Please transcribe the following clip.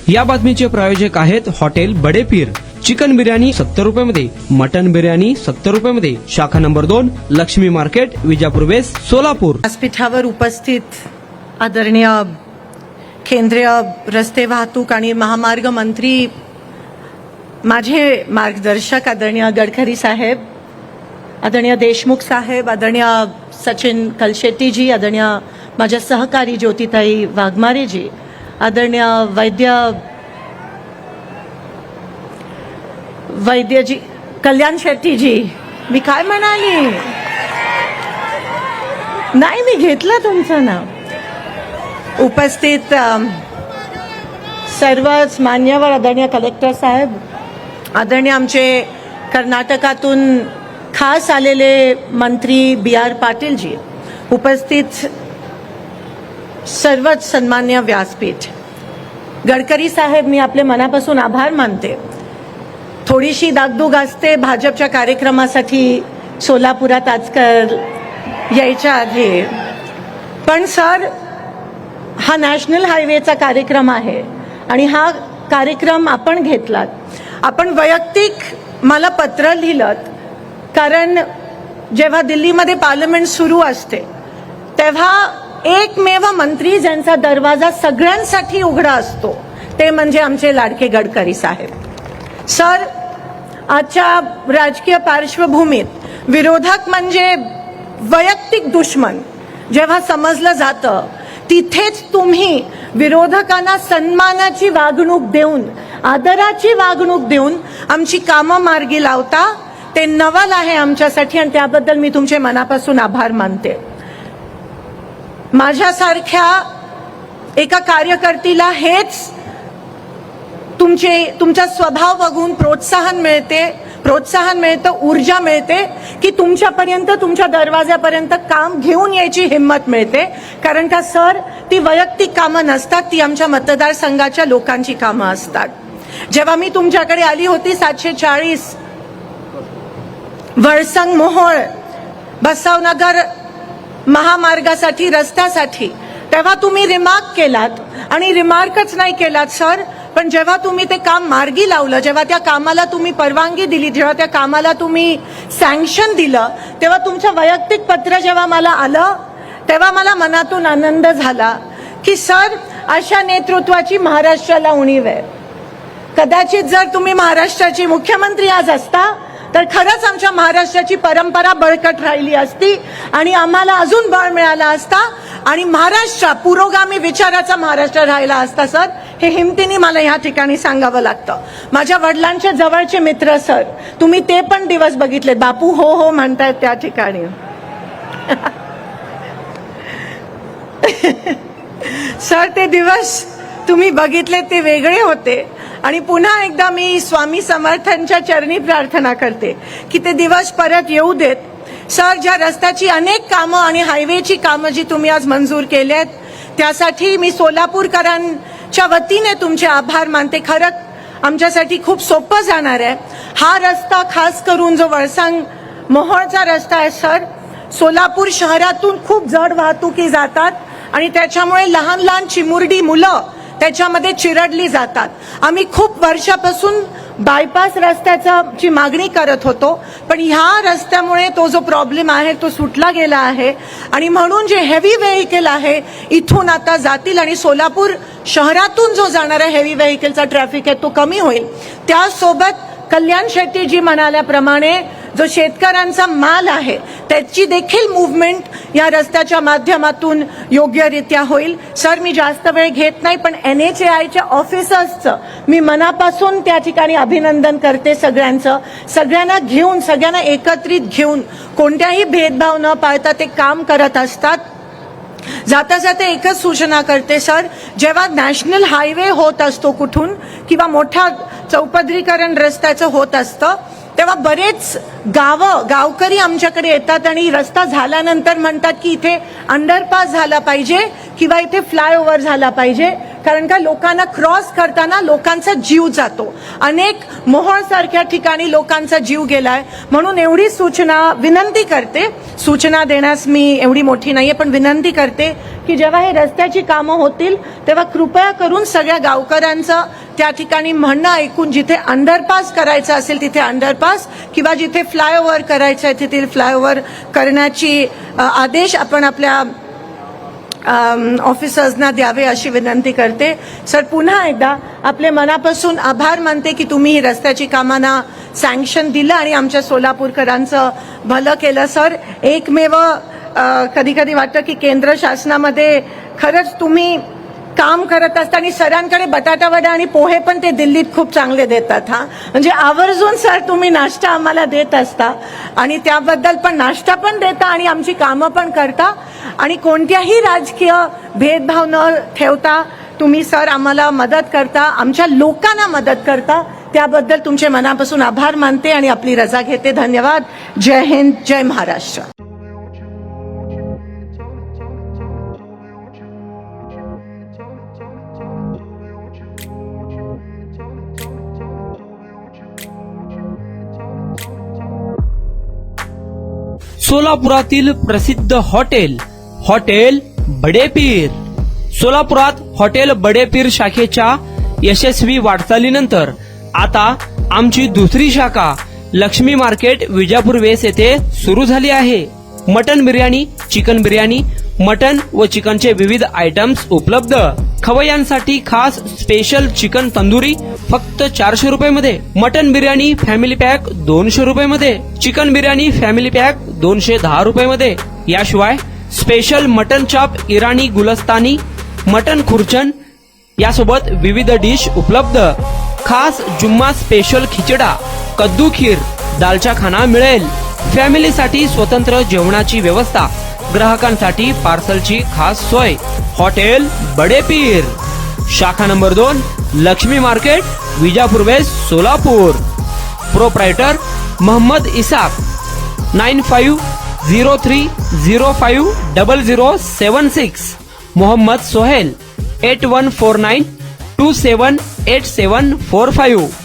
या बातमीचे प्रायोजक आहेत हॉटेल बडे पीर। चिकन बिर्याणी 70 रुपयामध्ये, मटन बिर्याणी 70 रुपयामध्ये। शाखा number 2, Lakshmi market, Vijapur west, Solapur. व्यासपीठावर उपस्थित आदरणीय केंद्रीय रस्ते वाहतूक आणि महामार्ग मंत्री, माझे मार्गदर्शक आदरणीय गडकरी साहेब, आदरणीय देशमुख साहेब, आदरणीय सचिन कलशेट्टीजी, आदरणीय माझ्या सहकारी ज्योतिताई वाघमारेजी, आदरणीय वैद्यजी कल्याण शेट्टीजी, मी काय म्हणाली नाही, मी घेतलं तुमचं नाव। उपस्थित सर्वच मान्यवर, आदरणीय कलेक्टर साहेब, आदरणीय आमचे कर्नाटकातून खास आलेले मंत्री BR पाटीलजी, उपस्थित सर्वच सन्मान्य व्यासपीठ, गडकरी साहेब, मी आपले मनापासून आभार मानते। थोडीशी दागदुग असते भाजपच्या कार्यक्रमासाठी सोलापुरात आजकाल यायच्या आधी, पण सर हा नॅशनल हायवेचा कार्यक्रम आहे आणि हा कार्यक्रम आपण घेतलात। आपण वैयक्तिक मला पत्र लिहिलं, कारण जेव्हा दिल्लीमध्ये पार्लमेंट सुरू असते तेव्हा एकमेव मंत्री ज्यांचा दरवाजा सगळ्यांसाठी उघडा असतो ते म्हणजे आमचे लाडके गडकरी साहेब। सर, आजच्या राजकीय पार्श्वभूमीत विरोधक म्हणजे वैयक्तिक दुश्मन जेव्हा समजलं जातं, तिथेच तुम्ही विरोधकांना सन्मानाची वागणूक देऊन, आदराची वागणूक देऊन आमची कामं मार्गी लावता, ते नवल आहे आमच्यासाठी आणि त्याबद्दल मी तुमचे मनापासून आभार मानते। माझ्यासारख्या एका कार्यकर्तीला हेच तुमचा स्वभाव बघून प्रोत्साहन मिळतं, ऊर्जा मिळते की तुमच्यापर्यंत, तुमच्या दरवाजापर्यंत काम घेऊन यायची हिंमत मिळते। कारण का सर, ती वैयक्तिक कामं नसतात, ती आमच्या मतदारसंघाच्या लोकांची कामं असतात। जेव्हा मी तुमच्याकडे आली होती 740 वळसंग मोहोळ बसवनगर महामार्गासाठी, रस्त्यासाठी, तेव्हा तुम्ही रिमार्क केलात आणि रिमार्कच नाही केलात सर, पण जेव्हा तुम्ही ते काम मार्गी लावलं, जेव्हा त्या कामाला तुम्ही परवानगी दिली, जेव्हा त्या कामाला तुम्ही सँक्शन दिलं, तेव्हा तुमचं वैयक्तिक पत्र जेव्हा मला आलं तेव्हा मला मनातून आनंद झाला की सर, अशा नेतृत्वाची महाराष्ट्राला उणीव आहे। कदाचित जर तुम्ही महाराष्ट्राचे मुख्यमंत्री आज असता तर खरंच आमच्या महाराष्ट्राची परंपरा बळकट राहिली असती आणि आम्हाला अजून बळ मिळाला असता आणि महाराष्ट्र पुरोगामी विचाराचा महाराष्ट्र राहिला असता सर, हे हिमतीने मला या ठिकाणी सांगावं लागतं। माझ्या वडिलांच्या जवळचे मित्र सर, तुम्ही ते पण दिवस बघितले, बापू हो हो म्हणतायत त्या ठिकाणी। सर, ते दिवस तुम्ही बघितले, ते वेगळे होते आणि पुन्हा एकदा मी स्वामी समर्थांच्या चरणी प्रार्थना करते की ते दिवस परत येऊ देत। सर, ज्या रस्त्याची अनेक कामं आणि हायवेची कामं जी तुम्ही आज मंजूर केलेत, त्यासाठी मी सोलापूरकरांच्या वतीने तुमचे आभार मानते। खरं आमच्यासाठी खूप सोपं जाणार आहे हा रस्ता, खास करून जो वळसंग मोहोळचा रस्ता आहे सर। सोलापूर शहरातून खूप जड वाहतुकी जातात आणि त्याच्यामुळे लहान लहान चिमुरडी मुलं त्याच्यामध्ये चिरडली जातात। आम्ही खूप वर्षापासून बायपास रस्त्याची मागणी करत होतो, पण ह्या रस्त्यामुळे तो जो प्रॉब्लेम आहे तो सुटला गेला आहे आणि म्हणून जे हेवी व्हेकल आहे इथून आता जातील आणि सोलापूर शहरातून जो जाणारा हेवी व्हेकलचा ट्रॅफिक आहे तो कमी होईल। त्यासोबत कल्याण शेट्टीजी म्हणाल्याप्रमाणे जो शेतकऱ्यांचा माल आहे त्याची देखील मूव्हमेंट या रस्त्याच्या माध्यमातून योग्यरित्या होईल। सर, मी जास्त वेळ घेत नाही, पण NHAIच्या ऑफिसर्सचं मी मनापासून त्या ठिकाणी अभिनंदन करते। सगळ्यांना घेऊन, सगळ्यांना एकत्रित घेऊन, कोणत्याही भेदभाव न पाळता ते काम करत असतात। जाता जाता एकच सूचना करते सर, जेव्हा नॅशनल हायवे होत असतो कुठून किंवा मोठ्या चौपदरीकरण रस्त्याचं होत असतं, तेव्हा बरेच गावकरी आमच्याकडे येतात आणि रस्ता झाल्यानंतर म्हणतात की इथे अंडरपास झाला पाहिजे किंवा इथे फ्लायओव्हर झाला पाहिजे। कारण का लोकांना क्रॉस करताना लोकांचा जीव जातो. अनेक मोहोळ सारख्या ठिकाणी लोकांचा जीव गेलाय. म्हणून एवढी सूचना विनंती करते, सूचना देण्यास मी एवढी मोठी नाहीये, पण विनंती करते की जेव्हा हे रस्त्याची कामं होतील तेव्हा कृपया करून सगळ्या गावकऱ्यांचं त्या ठिकाणी म्हणणं ऐकून जिथे अंडरपास करायचं असेल तिथे अंडरपास किंवा जिथे फ्लायओव्हर करायचं आहे तिथे फ्लायओव्हर करण्याची आदेश आपण आपल्या ऑफिसर्सना द्यावे अशी विनंती करते. सर, पुन्हा एकदा आपले मनापासून आभार मानते की तुम्ही ही रस्त्याची कामांना सँक्शन दिलं आणि आमच्या सोलापूरकरांचं भलं केलं. सर, एकमेव कधी कधी वाटतं की केंद्र शासनामध्ये खरंच तुम्ही काम करत असता आणि सरांकडे बटाटा वडा आणि पोहे पण ते दिल्लीत खूप चांगले देतात. म्हणजे आवर्जून सर तुम्ही नाश्ता आम्हाला देत असता आणि त्याबद्दल पण नाश्ता पण देता आणि आमची कामं पण करता आणि कोणत्याही राजकीय भेदभाव न ठेवता तुम्ही सर आम्हाला मदत करता, आमच्या लोकांना मदत करता. त्याबद्दल तुमचे मनापासून आभार मानते आणि आपली रजा घेते. धन्यवाद. जय हिंद, जय महाराष्ट्र. सोलापुरातील प्रसिद्ध हॉटेल हॉटेल बडेपीर. सोलापुरात हॉटेल बडेपीर शाखेच्या यशस्वी वाटचालीनंतर आता आमची दुसरी शाखा लक्ष्मी मार्केट विजापूर वेस येथे सुरू झाली आहे. Mutton biryani, chicken biryani, mutton व चिकनचे विविध आयटम्स उपलब्ध. खवय्यांसाठी खास स्पेशल चिकन तंदुरी फक्त 400 रुपये मध्ये. मटन बिर्याणी फॅमिली पॅक 200 रुपये मध्ये. चिकन बिर्याणी फॅमिली पॅक 210 रुपये मध्ये. याशिवाय स्पेशल मटन चाप, इराणी गुलस्तानी, मटन खुर्चन यासोबत विविध डिश उपलब्ध. खास जुम्मा स्पेशल खिचडा, कद्दू खीर, दालचा खाना मिळेल. फॅमिलीसाठी स्वतंत्र जेवणाची व्यवस्था, ग्राहकांसाठी पार्सलची खास सोय. हॉटेल बडेपीर, शाखा number 2, Lakshmi market, Vijapur west, Solapur. Proprietor Mohammed Isaq. 9503050076. Mohammed Sohail. 8149278745.